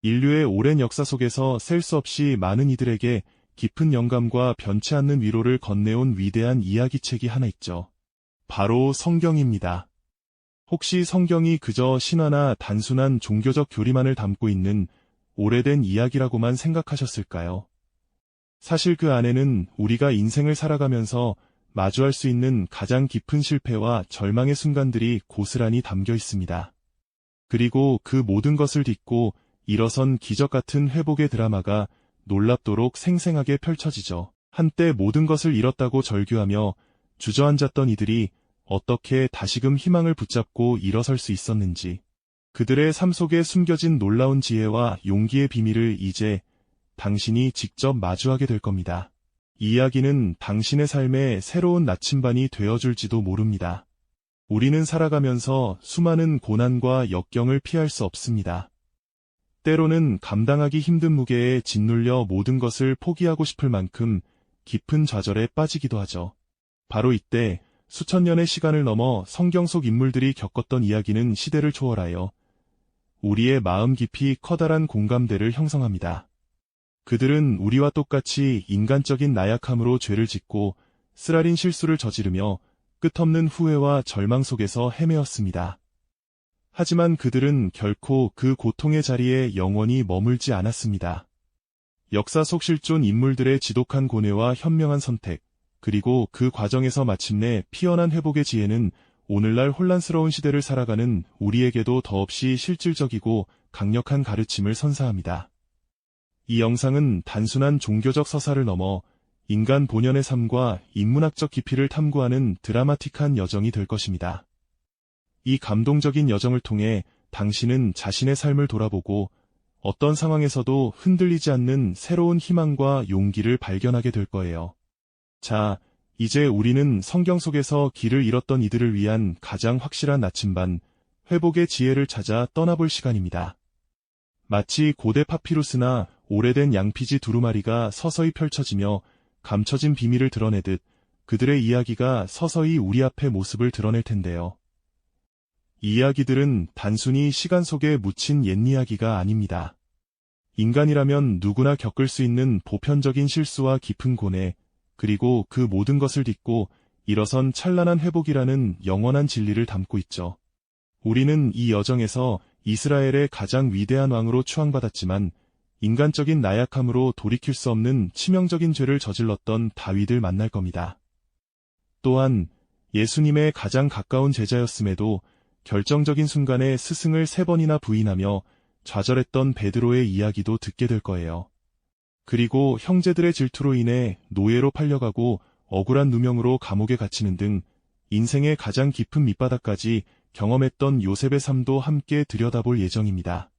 인류의 오랜 역사 속에서 셀 수 없이 많은 이들에게 깊은 영감과 변치 않는 위로를 건네온 위대한 이야기책이 하나 있죠. 바로 성경입니다. 혹시 성경이 그저 신화나 단순한 종교적 교리만을 담고 있는 오래된 이야기라고만 생각하셨을까요? 사실 그 안에는 우리가 인생을 살아가면서 마주할 수 있는 가장 깊은 실패와 절망의 순간들이 고스란히 담겨 있습니다. 그리고 그 모든 것을 딛고 일어선 기적 같은 회복의 드라마가 놀랍도록 생생하게 펼쳐지죠. 한때 모든 것을 잃었다고 절규하며 주저앉았던 이들이 어떻게 다시금 희망을 붙잡고 일어설 수 있었는지, 그들의 삶 속에 숨겨진 놀라운 지혜와 용기의 비밀을 이제 당신이 직접 마주하게 될 겁니다. 이 이야기는 당신의 삶에 새로운 나침반이 되어줄지도 모릅니다. 우리는 살아가면서 수많은 고난과 역경을 피할 수 없습니다. 때로는 감당하기 힘든 무게에 짓눌려 모든 것을 포기하고 싶을 만큼 깊은 좌절에 빠지기도 하죠. 바로 이때 수천 년의 시간을 넘어 성경 속 인물들이 겪었던 이야기는 시대를 초월하여 우리의 마음 깊이 커다란 공감대를 형성합니다. 그들은 우리와 똑같이 인간적인 나약함으로 죄를 짓고 쓰라린 실수를 저지르며 끝없는 후회와 절망 속에서 헤매었습니다. 하지만 그들은 결코 그 고통의 자리에 영원히 머물지 않았습니다. 역사 속 실존 인물들의 지독한 고뇌와 현명한 선택, 그리고 그 과정에서 마침내 피어난 회복의 지혜는 오늘날 혼란스러운 시대를 살아가는 우리에게도 더없이 실질적이고 강력한 가르침을 선사합니다. 이 영상은 단순한 종교적 서사를 넘어 인간 본연의 삶과 인문학적 깊이를 탐구하는 드라마틱한 여정이 될 것입니다. 이 감동적인 여정을 통해 당신은 자신의 삶을 돌아보고 어떤 상황에서도 흔들리지 않는 새로운 희망과 용기를 발견하게 될 거예요. 자, 이제 우리는 성경 속에서 길을 잃었던 이들을 위한 가장 확실한 나침반, 회복의 지혜를 찾아 떠나볼 시간입니다. 마치 고대 파피루스나 오래된 양피지 두루마리가 서서히 펼쳐지며 감춰진 비밀을 드러내듯 그들의 이야기가 서서히 우리 앞에 모습을 드러낼 텐데요. 이 이야기들은 단순히 시간 속에 묻힌 옛 이야기가 아닙니다. 인간이라면 누구나 겪을 수 있는 보편적인 실수와 깊은 고뇌, 그리고 그 모든 것을 딛고 일어선 찬란한 회복이라는 영원한 진리를 담고 있죠. 우리는 이 여정에서 이스라엘의 가장 위대한 왕으로 추앙받았지만 인간적인 나약함으로 돌이킬 수 없는 치명적인 죄를 저질렀던 다윗을 만날 겁니다. 또한 예수님의 가장 가까운 제자였음에도 결정적인 순간에 스승을 3번이나 부인하며 좌절했던 베드로의 이야기도 듣게 될 거예요. 그리고 형제들의 질투로 인해 노예로 팔려가고 억울한 누명으로 감옥에 갇히는 등 인생의 가장 깊은 밑바닥까지 경험했던 요셉의 삶도 함께 들여다볼 예정입니다.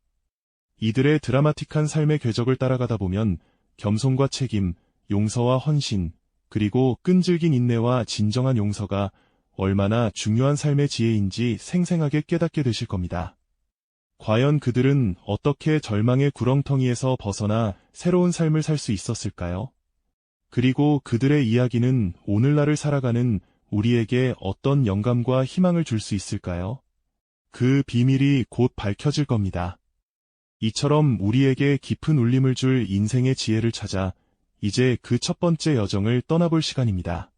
이들의 드라마틱한 삶의 궤적을 따라가다 보면 겸손과 책임, 용서와 헌신, 그리고 끈질긴 인내와 진정한 용서가 얼마나 중요한 삶의 지혜인지 생생하게 깨닫게 되실 겁니다. 과연 그들은 어떻게 절망의 구렁텅이에서 벗어나 새로운 삶을 살 수 있었을까요? 그리고 그들의 이야기는 오늘날을 살아가는 우리에게 어떤 영감과 희망을 줄 수 있을까요? 그 비밀이 곧 밝혀질 겁니다. 이처럼 우리에게 깊은 울림을 줄 인생의 지혜를 찾아 이제 그 첫 번째 여정을 떠나볼 시간입니다.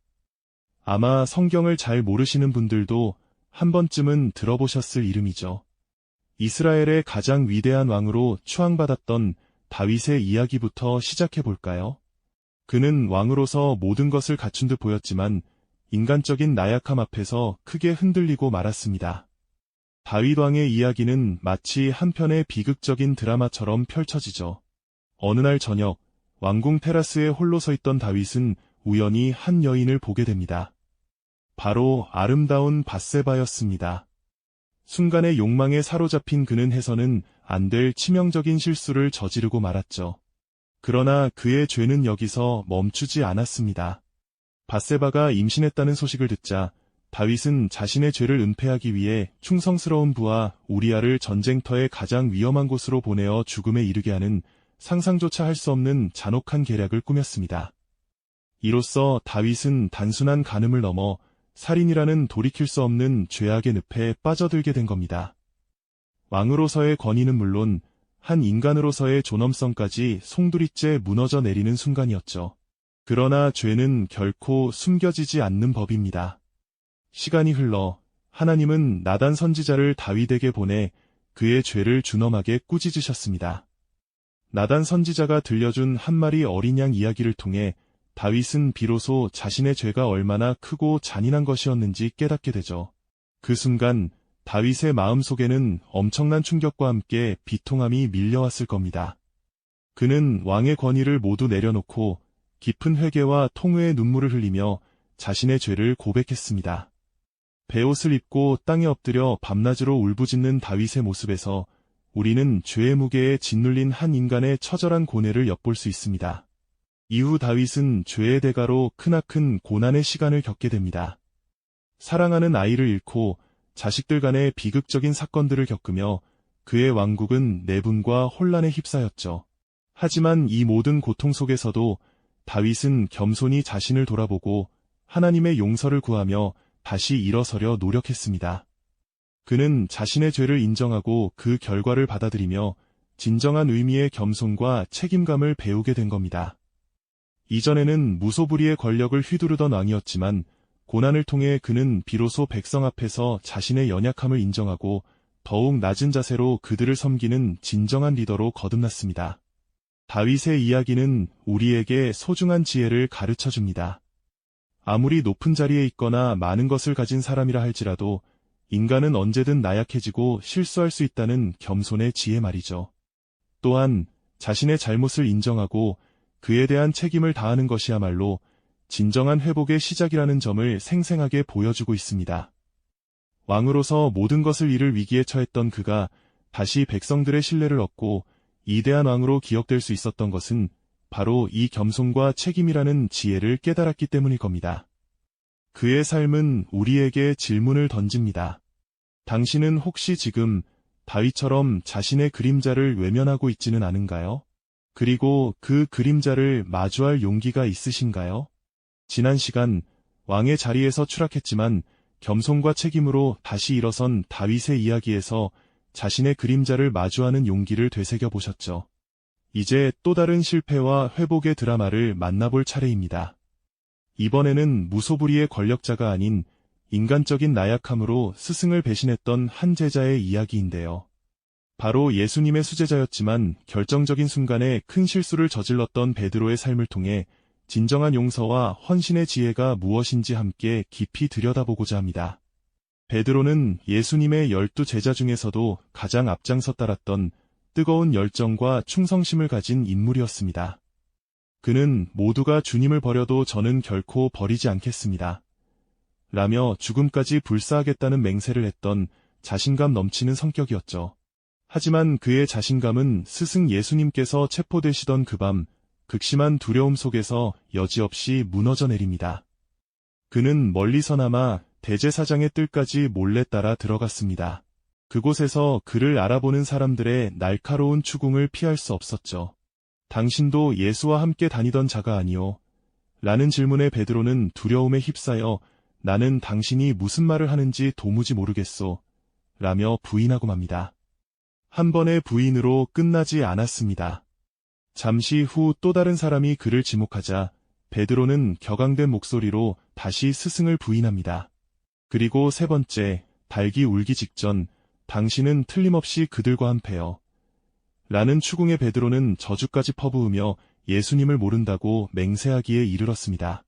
아마 성경을 잘 모르시는 분들도 한 번쯤은 들어보셨을 이름이죠. 이스라엘의 가장 위대한 왕으로 추앙받았던 다윗의 이야기부터 시작해 볼까요? 그는 왕으로서 모든 것을 갖춘 듯 보였지만 인간적인 나약함 앞에서 크게 흔들리고 말았습니다. 다윗 왕의 이야기는 마치 한 편의 비극적인 드라마처럼 펼쳐지죠. 어느 날 저녁, 왕궁 테라스에 홀로 서 있던 다윗은 우연히 한 여인을 보게 됩니다. 바로 아름다운 밧세바였습니다. 순간의 욕망에 사로잡힌 그는 해서는 안 될 치명적인 실수를 저지르고 말았죠. 그러나 그의 죄는 여기서 멈추지 않았습니다. 밧세바가 임신했다는 소식을 듣자 다윗은 자신의 죄를 은폐하기 위해 충성스러운 부하 우리아를 전쟁터의 가장 위험한 곳으로 보내어 죽음에 이르게 하는 상상조차 할 수 없는 잔혹한 계략을 꾸몄습니다. 이로써 다윗은 단순한 간음을 넘어 살인이라는 돌이킬 수 없는 죄악의 늪에 빠져들게 된 겁니다. 왕으로서의 권위는 물론 한 인간으로서의 존엄성까지 송두리째 무너져 내리는 순간이었죠. 그러나 죄는 결코 숨겨지지 않는 법입니다. 시간이 흘러 하나님은 나단 선지자를 다윗에게 보내 그의 죄를 준엄하게 꾸짖으셨습니다. 나단 선지자가 들려준 한 마리 어린 양 이야기를 통해 다윗은 비로소 자신의 죄가 얼마나 크고 잔인한 것이었는지 깨닫게 되죠. 그 순간 다윗의 마음속에는 엄청난 충격과 함께 비통함이 밀려왔을 겁니다. 그는 왕의 권위를 모두 내려놓고 깊은 회개와 통회의 눈물을 흘리며 자신의 죄를 고백했습니다. 베옷을 입고 땅에 엎드려 밤낮으로 울부짖는 다윗의 모습에서 우리는 죄의 무게에 짓눌린 한 인간의 처절한 고뇌를 엿볼 수 있습니다. 이후 다윗은 죄의 대가로 크나큰 고난의 시간을 겪게 됩니다. 사랑하는 아이를 잃고 자식들 간의 비극적인 사건들을 겪으며 그의 왕국은 내분과 혼란에 휩싸였죠. 하지만 이 모든 고통 속에서도 다윗은 겸손히 자신을 돌아보고 하나님의 용서를 구하며 다시 일어서려 노력했습니다. 그는 자신의 죄를 인정하고 그 결과를 받아들이며 진정한 의미의 겸손과 책임감을 배우게 된 겁니다. 이전에는 무소불위의 권력을 휘두르던 왕이었지만 고난을 통해 그는 비로소 백성 앞에서 자신의 연약함을 인정하고 더욱 낮은 자세로 그들을 섬기는 진정한 리더로 거듭났습니다. 다윗의 이야기는 우리에게 소중한 지혜를 가르쳐줍니다. 아무리 높은 자리에 있거나 많은 것을 가진 사람이라 할지라도 인간은 언제든 나약해지고 실수할 수 있다는 겸손의 지혜 말이죠. 또한 자신의 잘못을 인정하고 그에 대한 책임을 다하는 것이야말로 진정한 회복의 시작이라는 점을 생생하게 보여주고 있습니다. 왕으로서 모든 것을 잃을 위기에 처했던 그가 다시 백성들의 신뢰를 얻고 이대한 왕으로 기억될 수 있었던 것은 바로 이 겸손과 책임이라는 지혜를 깨달았기 때문일 겁니다. 그의 삶은 우리에게 질문을 던집니다. 당신은 혹시 지금 다윗처럼 자신의 그림자를 외면하고 있지는 않은가요? 그리고 그 그림자를 마주할 용기가 있으신가요? 지난 시간 왕의 자리에서 추락했지만 겸손과 책임으로 다시 일어선 다윗의 이야기에서 자신의 그림자를 마주하는 용기를 되새겨 보셨죠. 이제 또 다른 실패와 회복의 드라마를 만나볼 차례입니다. 이번에는 무소불위의 권력자가 아닌 인간적인 나약함으로 스승을 배신했던 한 제자의 이야기인데요. 바로 예수님의 수제자였지만 결정적인 순간에 큰 실수를 저질렀던 베드로의 삶을 통해 진정한 용서와 헌신의 지혜가 무엇인지 함께 깊이 들여다보고자 합니다. 베드로는 예수님의 12 제자 중에서도 가장 앞장서 따랐던 뜨거운 열정과 충성심을 가진 인물이었습니다. 그는 모두가 주님을 버려도 저는 결코 버리지 않겠습니다. 라며 죽음까지 불사하겠다는 맹세를 했던 자신감 넘치는 성격이었죠. 하지만 그의 자신감은 스승 예수님께서 체포되시던 그 밤 극심한 두려움 속에서 여지없이 무너져 내립니다. 그는 멀리서나마 대제사장의 뜰까지 몰래 따라 들어갔습니다. 그곳에서 그를 알아보는 사람들의 날카로운 추궁을 피할 수 없었죠. 당신도 예수와 함께 다니던 자가 아니오? 라는 질문에 베드로는 두려움에 휩싸여 나는 당신이 무슨 말을 하는지 도무지 모르겠소. 라며 부인하고 맙니다. 한 번의 부인으로 끝나지 않았습니다. 잠시 후 또 다른 사람이 그를 지목하자 베드로는 격앙된 목소리로 다시 스승을 부인합니다. 그리고 세 번째, 닭이 울기 직전 당신은 틀림없이 그들과 한패요. 라는 추궁에 베드로는 저주까지 퍼부으며 예수님을 모른다고 맹세하기에 이르렀습니다.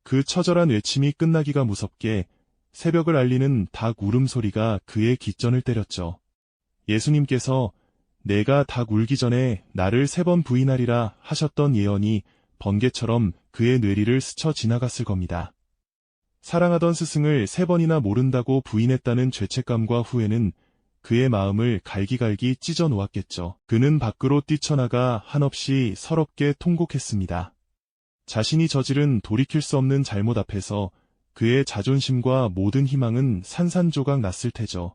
그 처절한 외침이 끝나기가 무섭게 새벽을 알리는 닭 울음소리가 그의 깃전을 때렸죠. 예수님께서 내가 닭 울기 전에 나를 3번 부인하리라 하셨던 예언이 번개처럼 그의 뇌리를 스쳐 지나갔을 겁니다. 사랑하던 스승을 3번이나 모른다고 부인했다는 죄책감과 후회는 그의 마음을 갈기갈기 찢어 놓았겠죠. 그는 밖으로 뛰쳐나가 한없이 서럽게 통곡했습니다. 자신이 저지른 돌이킬 수 없는 잘못 앞에서 그의 자존심과 모든 희망은 산산조각 났을 테죠.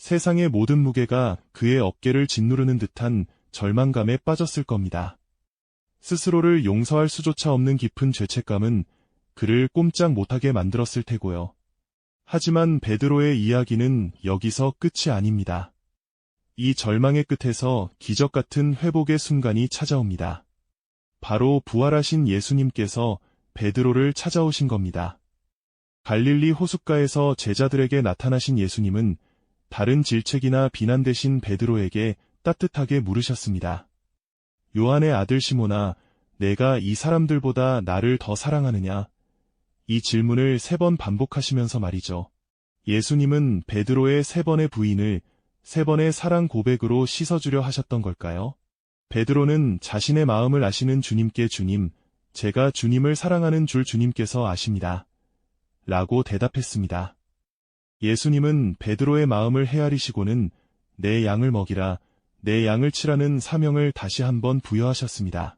세상의 모든 무게가 그의 어깨를 짓누르는 듯한 절망감에 빠졌을 겁니다. 스스로를 용서할 수조차 없는 깊은 죄책감은 그를 꼼짝 못하게 만들었을 테고요. 하지만 베드로의 이야기는 여기서 끝이 아닙니다. 이 절망의 끝에서 기적 같은 회복의 순간이 찾아옵니다. 바로 부활하신 예수님께서 베드로를 찾아오신 겁니다. 갈릴리 호숫가에서 제자들에게 나타나신 예수님은 다른 질책이나 비난 대신 베드로에게 따뜻하게 물으셨습니다. 요한의 아들 시몬아, 내가 이 사람들보다 나를 더 사랑하느냐? 이 질문을 3번 반복하시면서 말이죠. 예수님은 베드로의 3번의 부인을 3번의 사랑 고백으로 씻어주려 하셨던 걸까요? 베드로는 자신의 마음을 아시는 주님께 주님, 제가 주님을 사랑하는 줄 주님께서 아십니다. 라고 대답했습니다. 예수님은 베드로의 마음을 헤아리시고는 내 양을 먹이라, 내 양을 치라는 사명을 다시 한번 부여하셨습니다.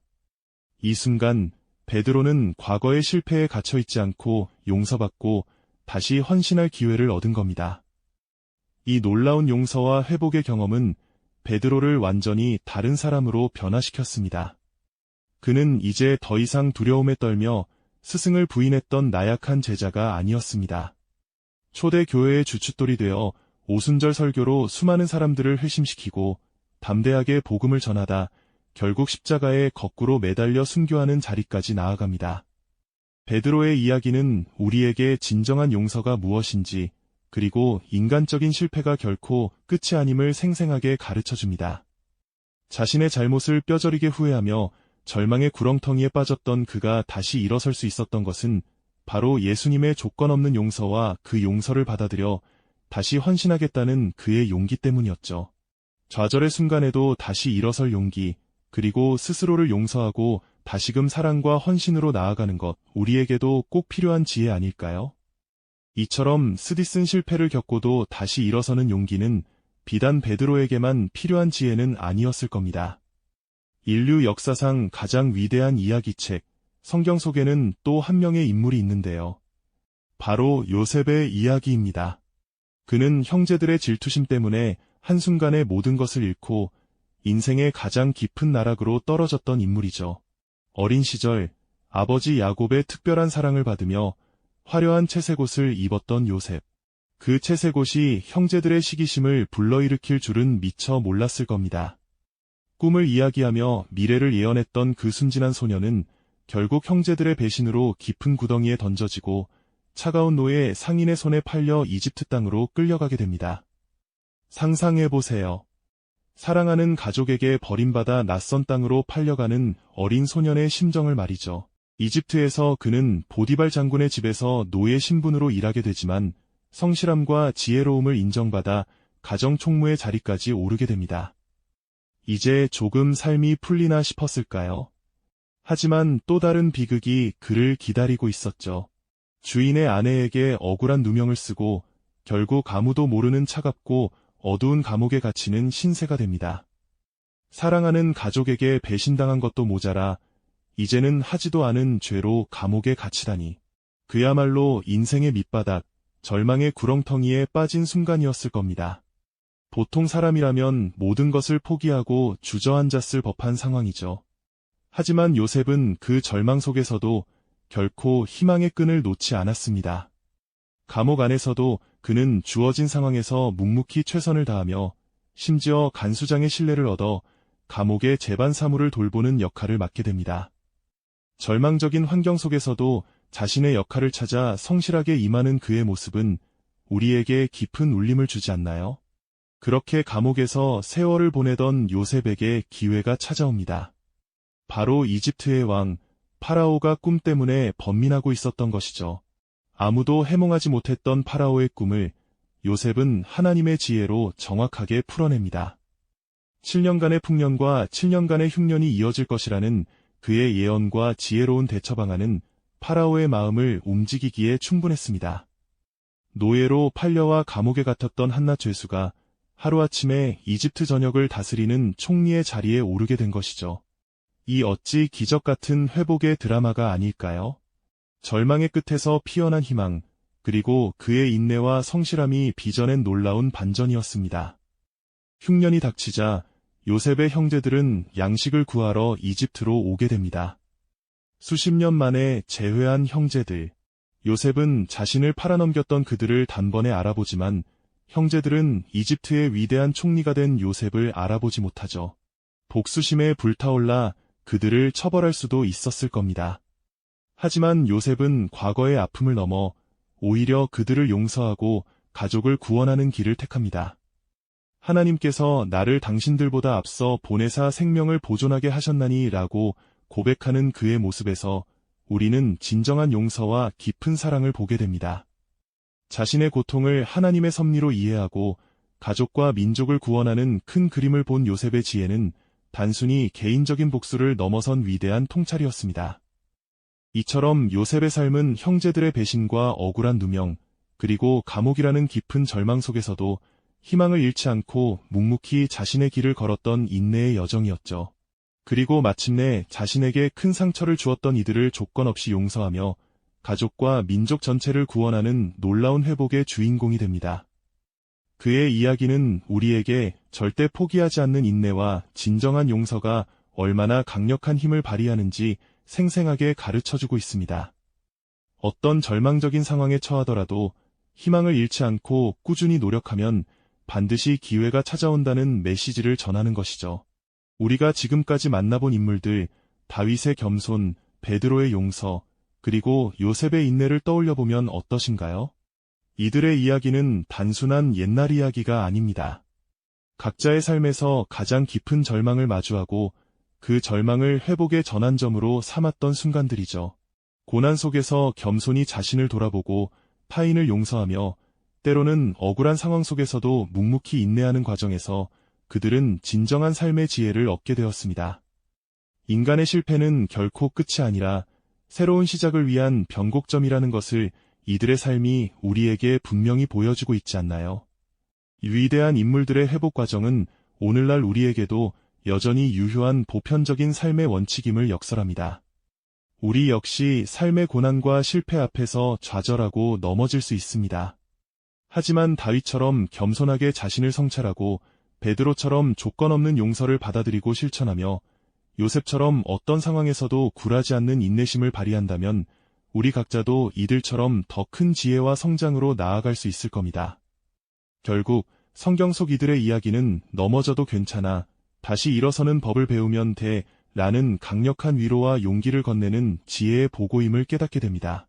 이 순간 베드로는 과거의 실패에 갇혀있지 않고 용서받고 다시 헌신할 기회를 얻은 겁니다. 이 놀라운 용서와 회복의 경험은 베드로를 완전히 다른 사람으로 변화시켰습니다. 그는 이제 더 이상 두려움에 떨며 스승을 부인했던 나약한 제자가 아니었습니다. 초대 교회의 주춧돌이 되어 오순절 설교로 수많은 사람들을 회심시키고 담대하게 복음을 전하다 결국 십자가에 거꾸로 매달려 순교하는 자리까지 나아갑니다. 베드로의 이야기는 우리에게 진정한 용서가 무엇인지, 그리고 인간적인 실패가 결코 끝이 아님을 생생하게 가르쳐줍니다. 자신의 잘못을 뼈저리게 후회하며 절망의 구렁텅이에 빠졌던 그가 다시 일어설 수 있었던 것은 바로 예수님의 조건 없는 용서와 그 용서를 받아들여 다시 헌신하겠다는 그의 용기 때문이었죠. 좌절의 순간에도 다시 일어설 용기, 그리고 스스로를 용서하고 다시금 사랑과 헌신으로 나아가는 것, 우리에게도 꼭 필요한 지혜 아닐까요? 이처럼 스디슨 실패를 겪고도 다시 일어서는 용기는 비단 베드로에게만 필요한 지혜는 아니었을 겁니다. 인류 역사상 가장 위대한 이야기책, 성경 속에는 또 한 명의 인물이 있는데요. 바로 요셉의 이야기입니다. 그는 형제들의 질투심 때문에 한순간에 모든 것을 잃고 인생의 가장 깊은 나락으로 떨어졌던 인물이죠. 어린 시절 아버지 야곱의 특별한 사랑을 받으며 화려한 채색옷을 입었던 요셉. 그 채색옷이 형제들의 시기심을 불러일으킬 줄은 미처 몰랐을 겁니다. 꿈을 이야기하며 미래를 예언했던 그 순진한 소녀는 결국 형제들의 배신으로 깊은 구덩이에 던져지고 차가운 노예 상인의 손에 팔려 이집트 땅으로 끌려가게 됩니다. 상상해보세요. 사랑하는 가족에게 버림받아 낯선 땅으로 팔려가는 어린 소년의 심정을 말이죠. 이집트에서 그는 보디발 장군의 집에서 노예 신분으로 일하게 되지만 성실함과 지혜로움을 인정받아 가정 총무의 자리까지 오르게 됩니다. 이제 조금 삶이 풀리나 싶었을까요? 하지만 또 다른 비극이 그를 기다리고 있었죠. 주인의 아내에게 억울한 누명을 쓰고 결국 아무도 모르는 차갑고 어두운 감옥에 갇히는 신세가 됩니다. 사랑하는 가족에게 배신당한 것도 모자라 이제는 하지도 않은 죄로 감옥에 갇히다니. 그야말로 인생의 밑바닥, 절망의 구렁텅이에 빠진 순간이었을 겁니다. 보통 사람이라면 모든 것을 포기하고 주저앉았을 법한 상황이죠. 하지만 요셉은 그 절망 속에서도 결코 희망의 끈을 놓지 않았습니다. 감옥 안에서도 그는 주어진 상황에서 묵묵히 최선을 다하며 심지어 간수장의 신뢰를 얻어 감옥의 재반 사무를 돌보는 역할을 맡게 됩니다. 절망적인 환경 속에서도 자신의 역할을 찾아 성실하게 임하는 그의 모습은 우리에게 깊은 울림을 주지 않나요? 그렇게 감옥에서 세월을 보내던 요셉에게 기회가 찾아옵니다. 바로 이집트의 왕, 파라오가 꿈 때문에 번민하고 있었던 것이죠. 아무도 해몽하지 못했던 파라오의 꿈을 요셉은 하나님의 지혜로 정확하게 풀어냅니다. 7년간의 풍년과 7년간의 흉년이 이어질 것이라는 그의 예언과 지혜로운 대처 방안은 파라오의 마음을 움직이기에 충분했습니다. 노예로 팔려와 감옥에 갇혔던 한낱 죄수가 하루아침에 이집트 전역을 다스리는 총리의 자리에 오르게 된 것이죠. 이 어찌 기적 같은 회복의 드라마가 아닐까요? 절망의 끝에서 피어난 희망, 그리고 그의 인내와 성실함이 빚어낸 놀라운 반전이었습니다. 흉년이 닥치자 요셉의 형제들은 양식을 구하러 이집트로 오게 됩니다. 수십 년 만에 재회한 형제들. 요셉은 자신을 팔아넘겼던 그들을 단번에 알아보지만 형제들은 이집트의 위대한 총리가 된 요셉을 알아보지 못하죠. 복수심에 불타올라 그들을 처벌할 수도 있었을 겁니다. 하지만 요셉은 과거의 아픔을 넘어 오히려 그들을 용서하고 가족을 구원하는 길을 택합니다. 하나님께서 나를 당신들보다 앞서 보내사 생명을 보존하게 하셨나니 라고 고백하는 그의 모습에서 우리는 진정한 용서와 깊은 사랑을 보게 됩니다. 자신의 고통을 하나님의 섭리로 이해하고 가족과 민족을 구원하는 큰 그림을 본 요셉의 지혜는 단순히 개인적인 복수를 넘어선 위대한 통찰이었습니다. 이처럼 요셉의 삶은 형제들의 배신과 억울한 누명, 그리고 감옥이라는 깊은 절망 속에서도 희망을 잃지 않고 묵묵히 자신의 길을 걸었던 인내의 여정이었죠. 그리고 마침내 자신에게 큰 상처를 주었던 이들을 조건 없이 용서하며 가족과 민족 전체를 구원하는 놀라운 회복의 주인공이 됩니다. 그의 이야기는 우리에게 절대 포기하지 않는 인내와 진정한 용서가 얼마나 강력한 힘을 발휘하는지 생생하게 가르쳐주고 있습니다. 어떤 절망적인 상황에 처하더라도 희망을 잃지 않고 꾸준히 노력하면 반드시 기회가 찾아온다는 메시지를 전하는 것이죠. 우리가 지금까지 만나본 인물들, 다윗의 겸손, 베드로의 용서, 그리고 요셉의 인내를 떠올려보면 어떠신가요? 이들의 이야기는 단순한 옛날 이야기가 아닙니다. 각자의 삶에서 가장 깊은 절망을 마주하고 그 절망을 회복의 전환점으로 삼았던 순간들이죠. 고난 속에서 겸손히 자신을 돌아보고 타인을 용서하며 때로는 억울한 상황 속에서도 묵묵히 인내하는 과정에서 그들은 진정한 삶의 지혜를 얻게 되었습니다. 인간의 실패는 결코 끝이 아니라 새로운 시작을 위한 변곡점이라는 것을 이들의 삶이 우리에게 분명히 보여주고 있지 않나요? 위대한 인물들의 회복 과정은 오늘날 우리에게도 여전히 유효한 보편적인 삶의 원칙임을 역설합니다. 우리 역시 삶의 고난과 실패 앞에서 좌절하고 넘어질 수 있습니다. 하지만 다윗처럼 겸손하게 자신을 성찰하고 베드로처럼 조건 없는 용서를 받아들이고 실천하며 요셉처럼 어떤 상황에서도 굴하지 않는 인내심을 발휘한다면 우리 각자도 이들처럼 더 큰 지혜와 성장으로 나아갈 수 있을 겁니다. 결국 성경 속 이들의 이야기는 넘어져도 괜찮아, 다시 일어서는 법을 배우면 돼 라는 강력한 위로와 용기를 건네는 지혜의 보고임을 깨닫게 됩니다.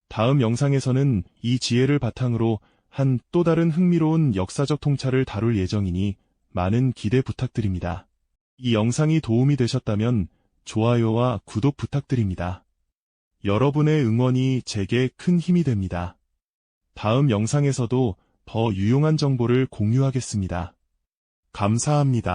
다음 영상에서는 이 지혜를 바탕으로 한 또 다른 흥미로운 역사적 통찰을 다룰 예정이니 많은 기대 부탁드립니다. 이 영상이 도움이 되셨다면 좋아요와 구독 부탁드립니다. 여러분의 응원이 제게 큰 힘이 됩니다. 다음 영상에서도 더 유용한 정보를 공유하겠습니다. 감사합니다.